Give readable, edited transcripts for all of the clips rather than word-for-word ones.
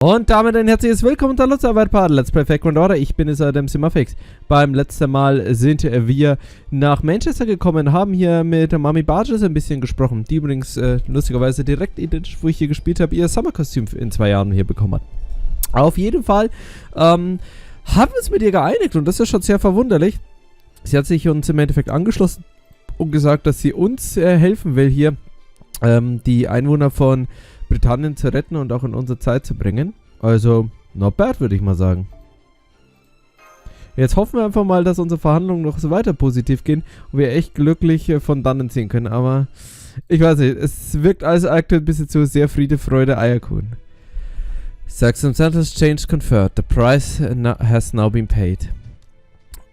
Und damit ein herzliches Willkommen zur Lostbelt Let's Play Fake Order. Ich bin Demi-Servant. Beim letzten Mal sind wir nach Manchester gekommen, haben hier mit der Mami Barges ein bisschen gesprochen, die übrigens lustigerweise direkt identisch, wo ich hier gespielt habe, ihr Summerkostüm in 2 Jahren hier bekommen hat. Auf jeden Fall haben wir uns mit ihr geeinigt und das ist schon sehr verwunderlich. Sie hat sich uns im Endeffekt angeschlossen und gesagt, dass sie uns helfen will, hier die Einwohner von Britannien zu retten und auch in unsere Zeit zu bringen. Also, not bad, würde ich mal sagen. Jetzt hoffen wir einfach mal, dass unsere Verhandlungen noch so weiter positiv gehen und wir echt glücklich von dannen ziehen können. Aber ich weiß nicht, es wirkt alles aktuell ein bisschen zu sehr Friede, Freude, Eierkuchen. Circumstances change conferred. The price has now been paid.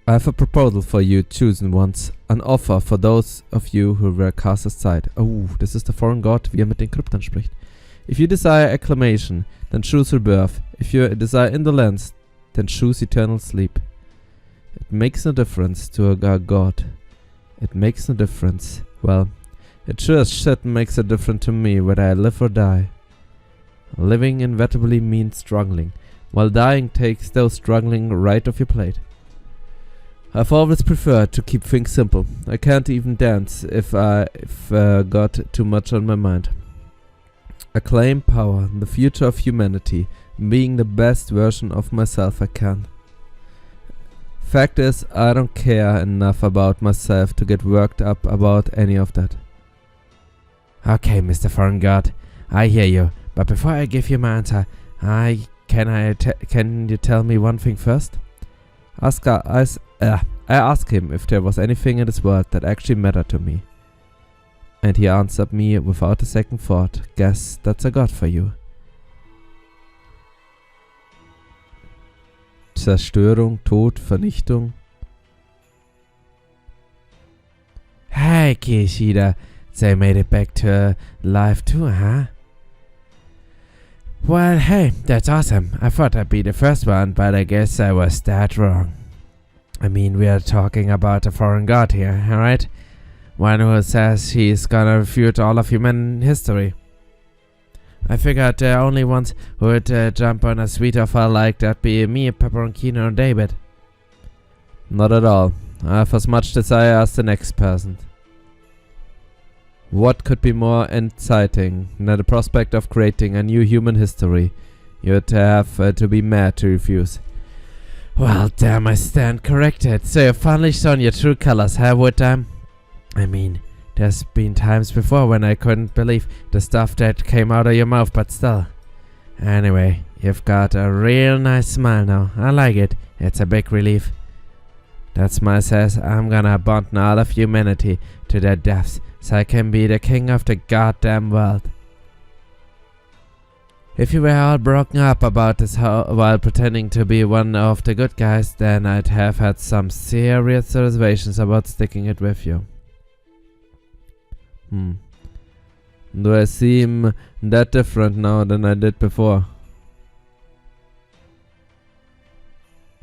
I have a proposal for you chosen ones. An offer for those of you who were cast aside. Oh, das ist der Foreign God, wie er mit den Kryptern spricht. If you desire acclamation, then choose rebirth. If you desire indolence, then choose eternal sleep. It makes no difference to a god. It makes no difference. Well, it sure as shit makes a difference to me whether I live or die. Living inevitably means struggling, while dying takes those struggling right off your plate. I've always preferred to keep things simple. I can't even dance if got too much on my mind. Acclaim power, the future of humanity, being the best version of myself I can. Fact is, I don't care enough about myself to get worked up about any of that. Okay, Mr. Foreign God, I hear you, but before I give you my answer, can you tell me one thing first? I asked him if there was anything in this world that actually mattered to me. And he answered me without a second thought, guess that's a god for you. Zerstörung, Tod, Vernichtung. Hey, Kishida, they made it back to life too, huh? Well, hey, that's awesome. I thought I'd be the first one, but I guess I was that wrong. I mean, we are talking about a foreign god here, alright? One who says he's gonna refute all of human history. I figured the only ones who would jump on a sweet offer like that be me, Peperoncino, and Daybit. Not at all. I have as much desire as the next person. What could be more exciting than the prospect of creating a new human history? You'd have to be mad to refuse. Well, damn, I stand corrected. So you've finally shown your true colors, huh, Woodtime? I mean, there's been times before when I couldn't believe the stuff that came out of your mouth, but still. Anyway, you've got a real nice smile now. I like it. It's a big relief. That smile says I'm gonna abandon all of humanity to their deaths so I can be the king of the goddamn world. If you were all broken up about this while pretending to be one of the good guys, then I'd have had some serious reservations about sticking it with you. Do I seem that different now than I did before?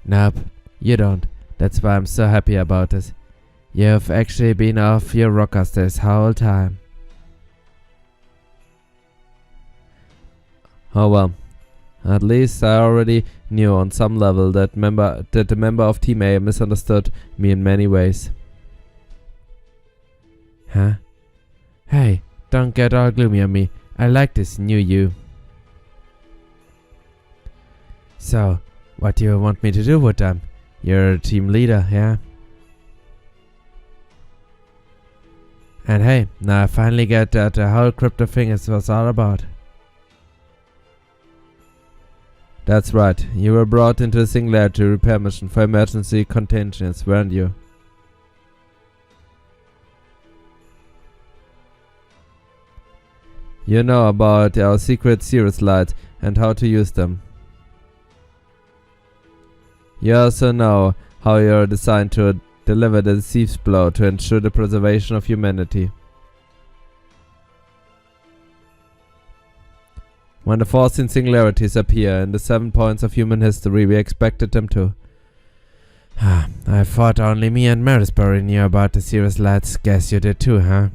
Nope, you don't. That's why I'm so happy about this. You've actually been off your rockers this whole time. Oh well. At least I already knew on some level that the member of Team A misunderstood me in many ways. Huh? Hey, don't get all gloomy on me. I like this new you. So, what do you want me to do with them? You're a team leader, yeah? And hey, now I finally get that the whole crypto thing is what's all about. That's right, you were brought into the Singularity repair mission for emergency contingencies, weren't you? You know about our secret Cirrus lights and how to use them. You also know how you're designed to deliver the thief's blow to ensure the preservation of humanity. When the 14 singularities appear in the 7 points of human history, we expected them to. I thought only me and Marisbury knew about the Cirrus lights. Guess you did too, huh?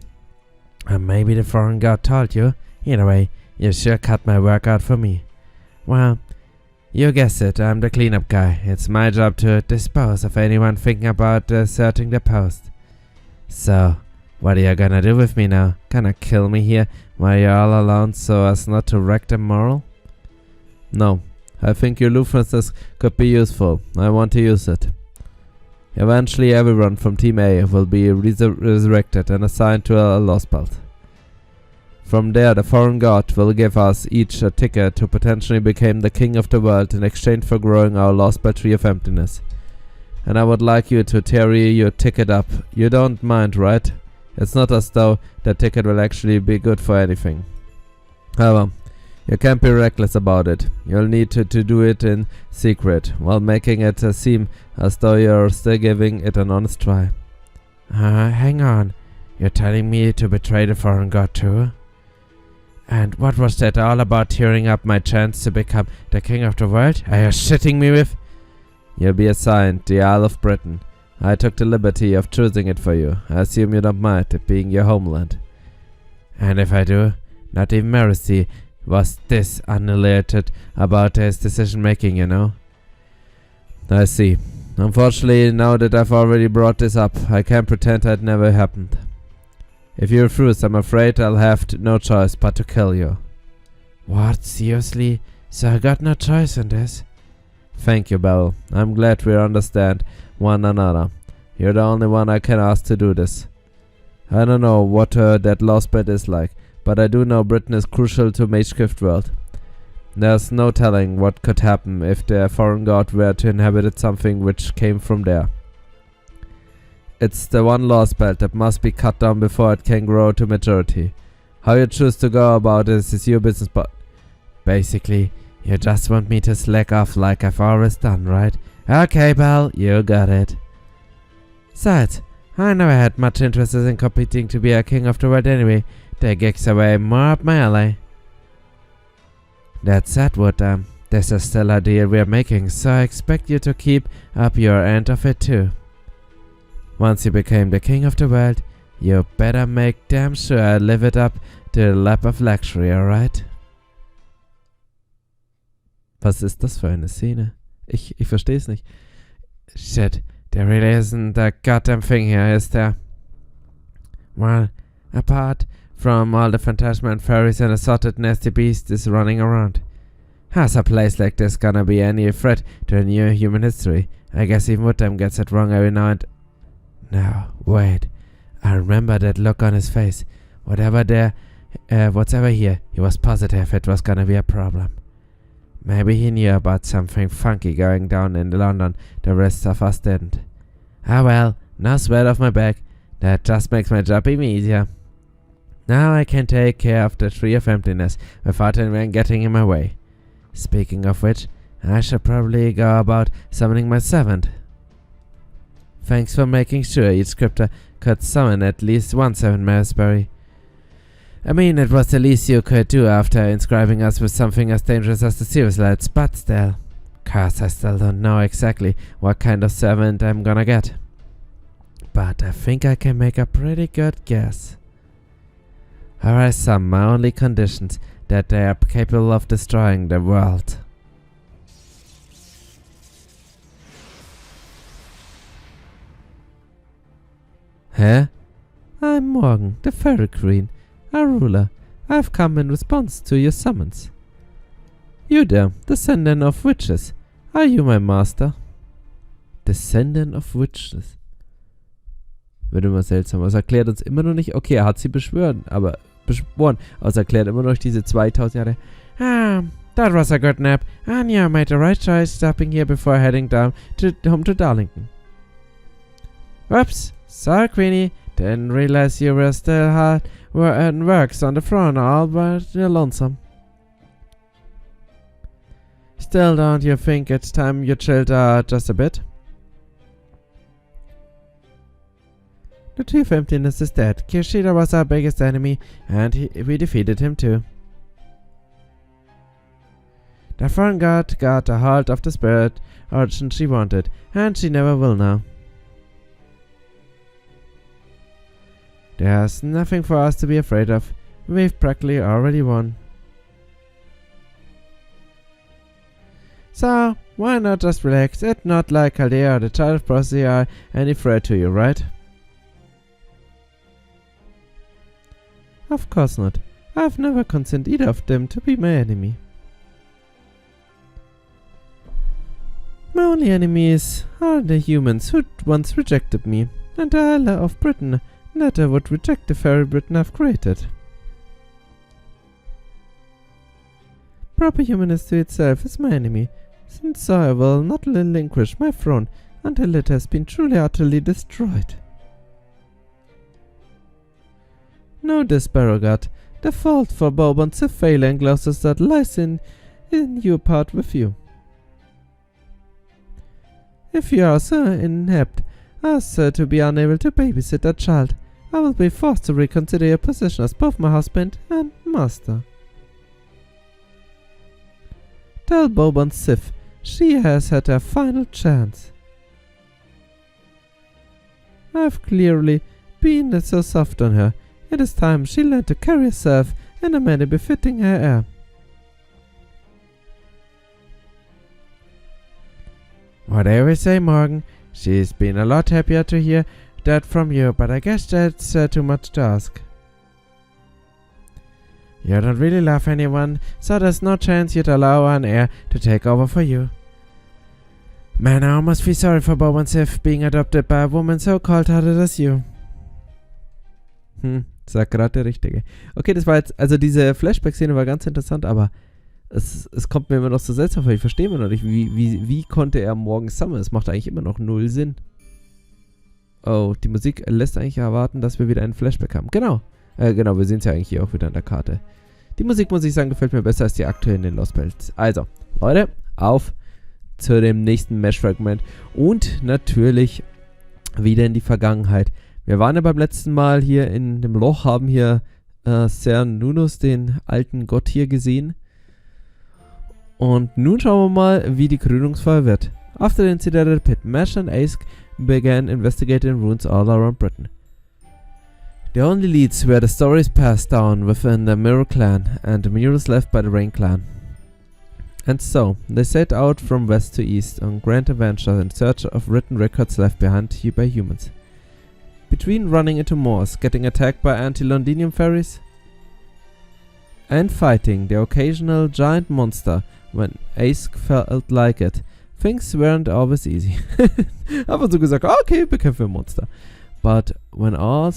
Maybe the foreign god told you. Either way, you sure cut my work out for me. Well, you guessed it, I'm the cleanup guy. It's my job to dispose of anyone thinking about deserting the post. So, what are you gonna do with me now? Gonna kill me here while you're all alone so as not to wreck the moral? No, I think your aloofness could be useful. I want to use it. Eventually everyone from Team A will be resurrected and assigned to a Lostbelt. From there, the foreign god will give us each a ticket to potentially become the king of the world in exchange for growing our Lostbelt tree of emptiness. And I would like you to tarry your ticket up. You don't mind, right? It's not as though the ticket will actually be good for anything. However, you can't be reckless about it. You'll need to do it in secret, while making it seem as though you're still giving it an honest try. Hang on. You're telling me to betray the foreign god too? And what was that all about, tearing up my chance to become the king of the world? Are you shitting me with? You'll be assigned the Isle of Britain. I took the liberty of choosing it for you. I assume you don't mind it being your homeland. And if I do, not even Mercy was this annihilated about his decision making, you know. I see. Unfortunately, now that I've already brought this up, I can't pretend that never happened. If you refuse, I'm afraid I'll have no choice but to kill you. What? Seriously? So I got no choice in this? Thank you, Beryl. I'm glad we understand one another. You're the only one I can ask to do this. I don't know what that Lostbelt is like, but I do know Britain is crucial to Magiers world. There's no telling what could happen if the foreign god were to inhabit something which came from there. It's the one Lostbelt that must be cut down before it can grow to maturity. How you choose to go about this is your business, but basically, you just want me to slack off like I've always done, right? Okay, pal, you got it. Besides, I never had much interest in competing to be a king of the world anyway. The gigs are way more up my alley. That said, Wood, this is still a deal we're making, so I expect you to keep up your end of it too. Once you became the king of the world, you better make damn sure I live it up to the lap of luxury, alright? Was ist das für eine Szene? Ich verstehe es nicht. Shit, there really isn't a goddamn thing here, is there? Well, apart from all the phantasma and fairies and assorted nasty beasts running around. How's a place like this gonna be any threat to a new human history? I guess even Woodham gets it wrong every now and... No, wait. I remember that look on his face. Whatever here, he was positive it was gonna be a problem. Maybe he knew about something funky going down in London the rest of us didn't. Ah well, no sweat off my back. That just makes my job even easier. Now I can take care of the Tree of Emptiness without anyone getting in my way. Speaking of which, I should probably go about summoning my servant. Thanks for making sure each crypter could summon at least one servant, Marisbury. I mean, it was the least you could do after inscribing us with something as dangerous as the Serious Lights, but still. Cause I still don't know exactly what kind of servant I'm gonna get. But I think I can make a pretty good guess. Here are some my only conditions, that they are capable of destroying the world. Huh? I'm Morgan, the Fairy Queen, our ruler. I've come in response to your summons. You there, descendant of witches. Are you my master? Descendant of witches. Wird immer seltsam. Es erklärt uns immer noch nicht... Okay, er hat sie beschworen, aber es erklärt immer noch diese 2000 Jahre. That was a good nap. And you made the right choice stopping here before heading down home to Darlington. Whoops. Sorry, Queenie. Didn't realize you were still hard works on the throne all but you're lonesome. Still, don't you think it's time you chilled out just a bit? The Tree of Emptiness is dead. Kirschtaria was our biggest enemy, and we defeated him too. The foreign god got a hold of the spirit origin she wanted, and she never will now. There's nothing for us to be afraid of. We've practically already won. So, why not just relax? It's not like Chaldea or the Child of Prophecy are any threat to you, right? Of course not. I've never considered either of them to be my enemy. My only enemies are the humans who once rejected me, and the ally of Britain that I would reject the fairy Britain I've created. Proper humanity itself is my enemy, since so I will not relinquish my throne until it has been truly utterly destroyed. Know this, Beryl Gut. The fault for Bourbon's failure and Gloucester's that lies in your part with you. If you are so inept as to be unable to babysit a child, I will be forced to reconsider your position as both my husband and master. Tell Bourbon Sif she has had her final chance. I've clearly been so soft on her. It is time she learned to carry herself in a manner befitting her heir. Whatever you say, Morgan, she's been a lot happier to hear that from you, but I guess that's too much to ask. You don't really love anyone, so there's no chance you'd allow an heir to take over for you. Man, I almost feel sorry for Bob and Sif being adopted by a woman so cold-hearted as you. Sagt gerade der Richtige. Okay, das war jetzt, also diese Flashback-Szene war ganz interessant, aber es kommt mir immer noch so seltsam vor. Ich verstehe immer noch nicht, wie konnte er morgen sammeln? Es macht eigentlich immer noch null Sinn. Oh, die Musik lässt eigentlich erwarten, dass wir wieder einen Flashback haben. Genau, wir sehen es ja eigentlich hier auch wieder an der Karte. Die Musik, muss ich sagen, gefällt mir besser als die aktuelle in den Lostbelt. Also, Leute, auf zu dem nächsten Mesh-Fragment und natürlich wieder in die Vergangenheit. Wir waren ja beim letzten Mal hier in dem Loch, haben hier Cernunnos, den alten Gott hier gesehen. Und nun schauen wir mal, wie die Krönungsfeier wird. After the incident at the pit, Mesh and Ace began investigating ruins all around Britain. The only leads were the stories passed down within the Mirror clan and the murals left by the Rain clan. And so, they set out from west to east on grand adventure in search of written records left behind by humans. Between running into moors, getting attacked by anti-Londinium fairies, and fighting the occasional giant monster when Ace felt like it, things weren't always easy. Einfach so gesagt, okay, bekämpfen wir Monster. But when all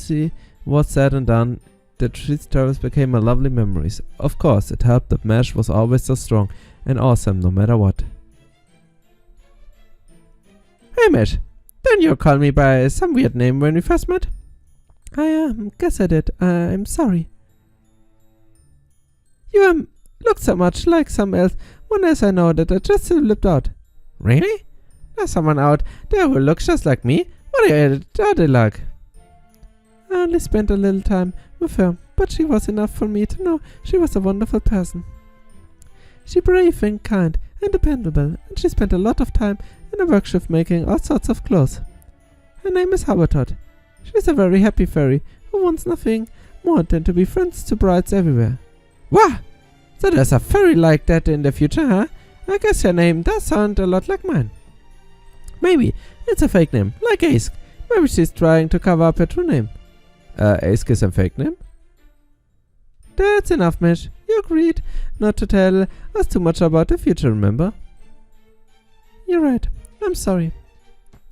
was said and done, the tree's travels became a lovely memories. Of course, it helped that Mesh was always so strong and awesome no matter what. Hey Mesh, didn't you call me by some weird name when we first met? I guess I did. I'm sorry. You look so much like some else when as I know that I just slipped out. Really? There's someone out there who looks just like me? What are they like? I only spent a little time with her, but she was enough for me to know she was a wonderful person. She brave and kind and dependable, and she spent a lot of time in a workshop making all sorts of clothes. Her name is Habertot. She's a very happy fairy who wants nothing more than to be friends to brides everywhere. Wow! So there's a fairy like that in the future, huh? I guess her name does sound a lot like mine. Maybe it's a fake name, like Ace. Maybe she's trying to cover up her true name. Ace is a fake name? That's enough, Mesh. You agreed not to tell us too much about the future, remember? You're right. I'm sorry.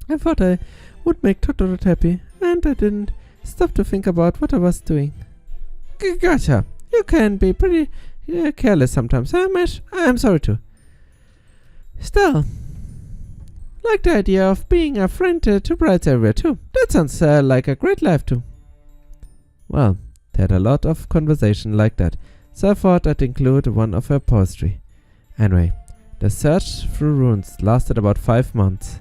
I thought I would make Totoro happy, and I didn't stop to think about what I was doing. Gotcha. You can be pretty careless sometimes, huh, Mesh? I'm sorry too. Still, like the idea of being a friend to brides everywhere too. That sounds like a great life too. Well, they had a lot of conversation like that, so I thought I'd include one of her poetry. Anyway, the search through ruins lasted about 5 months.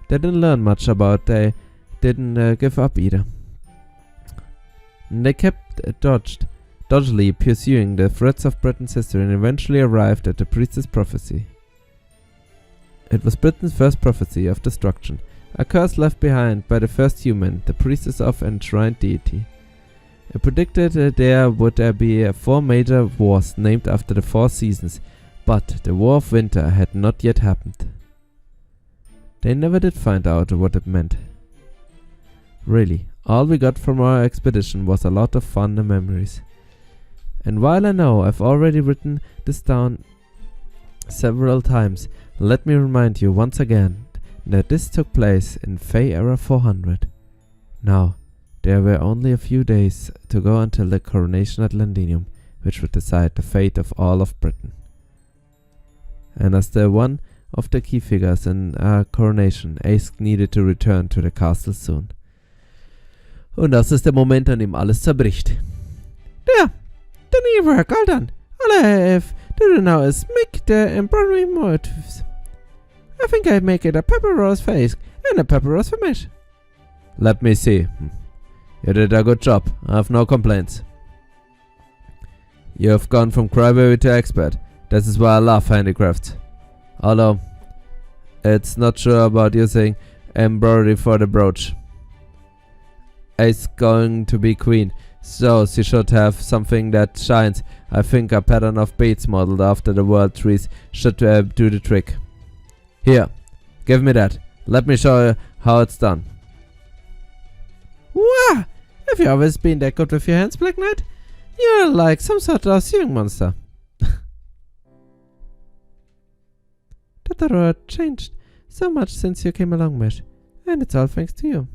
They didn't learn much about they didn't give up either. They kept dodgily pursuing the threads of Britain's history and eventually arrived at the Priesters' prophecy. It was Britain's first prophecy of destruction, a curse left behind by the first human, the priestess of enshrined deity. It predicted there would be 4 major wars named after the 4 seasons, But the War of Winter had not yet happened. They never did find out what it meant. Really, all we got from our expedition was a lot of fun and memories. And while I know I've already written this down several times, let me remind you once again that this took place in Fae Era 400. Now, there were only a few days to go until the coronation at Londinium, which would decide the fate of all of Britain. And as the one of the key figures in our coronation, Ace needed to return to the castle soon. Und das ist der Moment, an dem alles zerbricht. Der nie work, all done. All I have to do now is make the embroidery motifs. I think I make it a pepper rose face and a pepper rose for mesh. Let me see. You did a good job. I have no complaints. You have gone from crybaby to expert. This is why I love handicrafts. Although, it's not sure about using embroidery for the brooch. Ace going to be queen, so she should have something that shines. I think a pattern of beads modeled after the world trees should do the trick. Here, give me that. Let me show you how it's done. Wow! Have you always been that good with your hands, Black Knight? You're like some sort of sewing monster. Totoro changed so much since you came along, Mesh, and it's all thanks to you.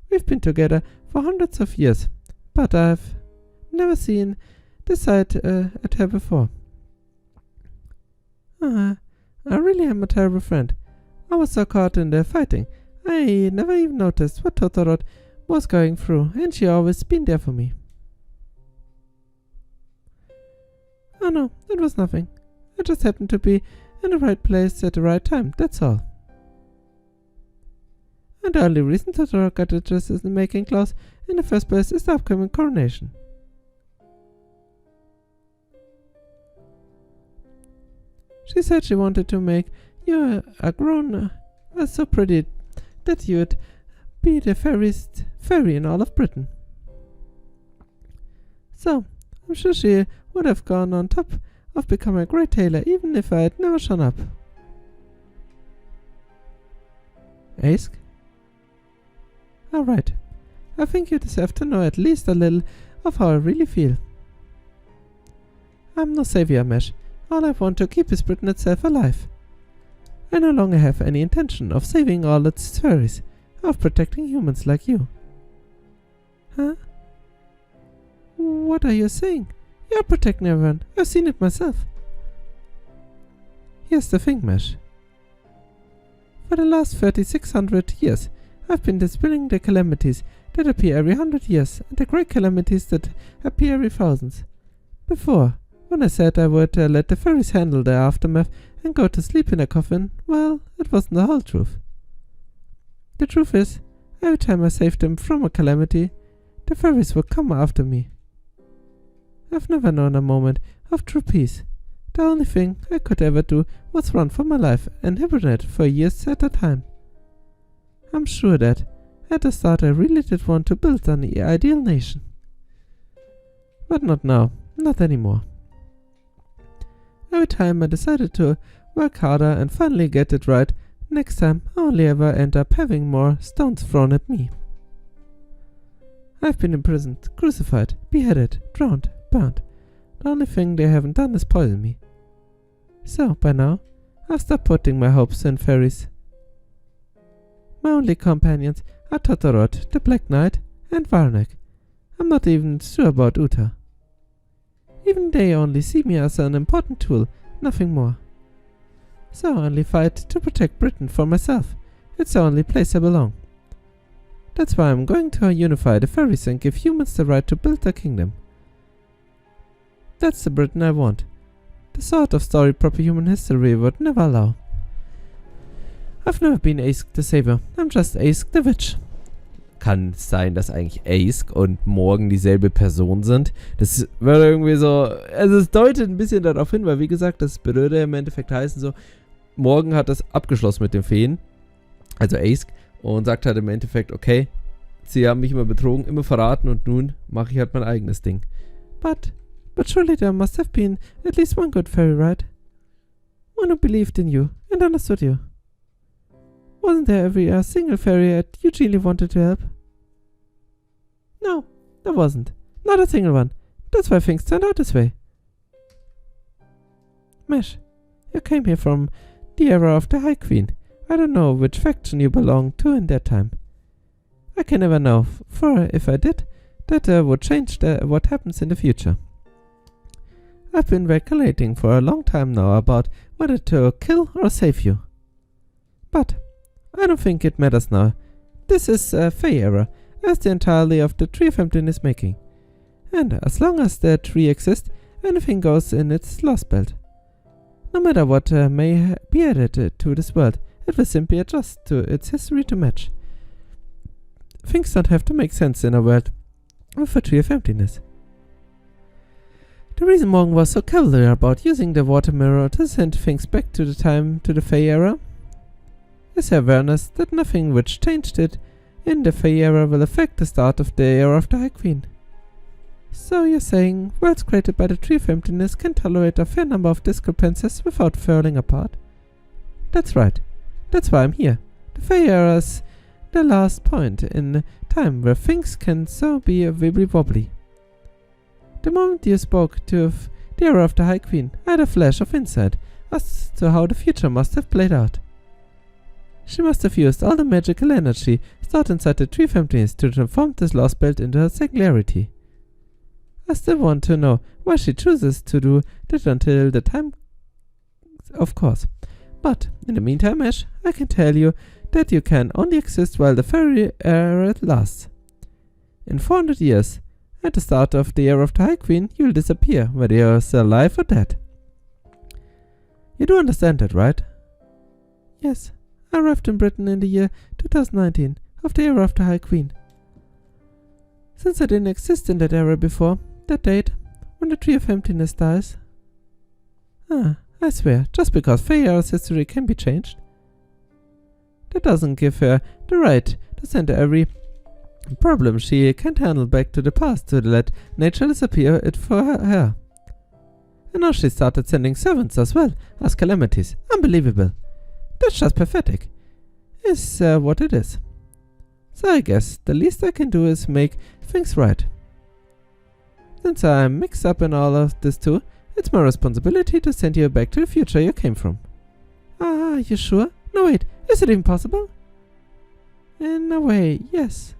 We've been together for hundreds of years, but I've never seen this side at her before. I really am a terrible friend. I was so caught in the fighting, I never even noticed what Totoro was going through, and she always been there for me. Oh no, it was nothing. I just happened to be in the right place at the right time, that's all. And the only reason Totoro got interested in making clothes in the first place is the upcoming coronation. She said she wanted to make you a grown so pretty that you'd be the fairest fairy in all of Britain. So, I'm sure she would have gone on top of becoming a great tailor even if I had never shown up. Ace? Alright. I think you deserve to know at least a little of how I really feel. I'm no savior, Mesh. All I want to keep is Britain itself alive. I no longer have any intention of saving all its fairies, of protecting humans like you. Huh? What are you saying? You're protecting everyone. I've seen it myself. Here's the thing, Mesh. For the last 3,600 years, I've been dispelling the calamities that appear every 100 years and the great calamities that appear every thousands. Before, when I said I would let the fairies handle their aftermath and go to sleep in a coffin, well, it wasn't the whole truth. The truth is, every time I saved them from a calamity, the fairies would come after me. I've never known a moment of true peace. The only thing I could ever do was run for my life and hibernate for years at a time. I'm sure that, at the start I really did want to build an ideal nation. But not now, not anymore. Every time I decided to work harder and finally get it right, next time I only ever end up having more stones thrown at me. I've been imprisoned, crucified, beheaded, drowned, burned. The only thing they haven't done is poison me. So, by now, I've stopped putting my hopes in fairies. My only companions are Totoro, the Black Knight, and Varnek. I'm not even sure about Uta. Even they only see me as an important tool, nothing more. So I only fight to protect Britain for myself. It's the only place I belong. That's why I'm going to unify the fairies and give humans the right to build a kingdom. That's the Britain I want. The sort of story proper human history would never allow. I've never been Ace the Savior. I'm just Ace the Witch. Kann es sein, dass eigentlich Ace und Morgan dieselbe Person sind? Das wird irgendwie so, also es deutet ein bisschen darauf hin, weil wie gesagt, das würde im Endeffekt heißen so, Morgan hat das abgeschlossen mit den Feen, also Ace, und sagt halt im Endeffekt, okay, sie haben mich immer betrogen, immer verraten und nun mache ich halt mein eigenes Ding. But But surely there must have been at least one good fairy, right? One who believed in you and understood you. Wasn't there every single fairy that you genuinely wanted to help? No, there wasn't. Not a single one. That's why things turned out this way. Mesh, you came here from the era of the High Queen. I don't know which faction you belonged to in that time. I can never know, for if I did, that would change what happens in the future. I've been calculating for a long time now about whether to kill or save you. But I don't think it matters now. This is a Fae era, as the entirety of the Tree of Emptiness is making. And as long as the tree exists, anything goes in its Lostbelt. No matter what may be added to this world, it will simply adjust to its history to match. Things don't have to make sense in a world with a Tree of Emptiness. The reason Morgan was so cavalier about using the water mirror to send things back to the Fae era is her awareness that nothing which changed it in the Fae era will affect the start of the era of the High Queen. So you're saying worlds created by the Tree of Emptiness can tolerate a fair number of discrepancies without falling apart? That's right. That's why I'm here. The Fae era is the last point in time where things can so be wibbly-wobbly. The moment you spoke to the era of the High Queen, I had a flash of insight as to how the future must have played out. She must have used all the magical energy stored inside the Tree of Emptiness to transform this Lostbelt into her singularity. I still want to know why she chooses to do that until the time, of course. But in the meantime, Ash, I can tell you that you can only exist while the fairy era lasts. In 400 years, at the start of the era of the High Queen, you'll disappear, whether you're still alive or dead. You do understand that, right? Yes, I arrived in Britain in the year 2019, of the era of the High Queen. Since I didn't exist in that era before, that date, when the Tree of Emptiness dies. I swear, just because Fae era's history can be changed. That doesn't give her the right to send every problem she can't handle back to the past to let nature disappear it for her. And now she started sending servants as well as calamities. Unbelievable. That's just pathetic. Is what it is. So I guess the least I can do is make things right. Since I'm mixed up in all of this too, it's my responsibility to send you back to the future you came from. You sure? No wait, is it even possible? In a way, yes.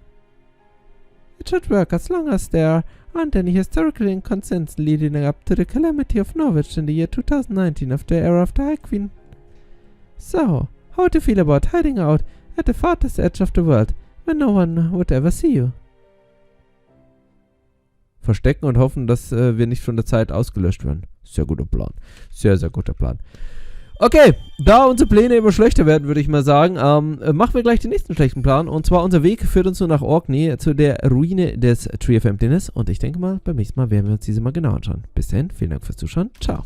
It should work as long as there aren't any historical inconsistencies leading up to the calamity of Norwich in the year 2019 of the era of the High Queen. So, how would you feel about hiding out at the farthest edge of the world, when no one would ever see you? Verstecken und hoffen, dass wir nicht von der Zeit ausgelöscht werden. Sehr guter Plan. Sehr, sehr guter Plan. Okay, da unsere Pläne immer schlechter werden, würde ich mal sagen, machen wir gleich den nächsten schlechten Plan. Und zwar unser Weg führt uns nur nach Orkney, zu der Ruine des Tree of Emptiness. Und ich denke mal, beim nächsten Mal werden wir uns diese mal genau anschauen. Bis dahin, vielen Dank fürs Zuschauen. Ciao.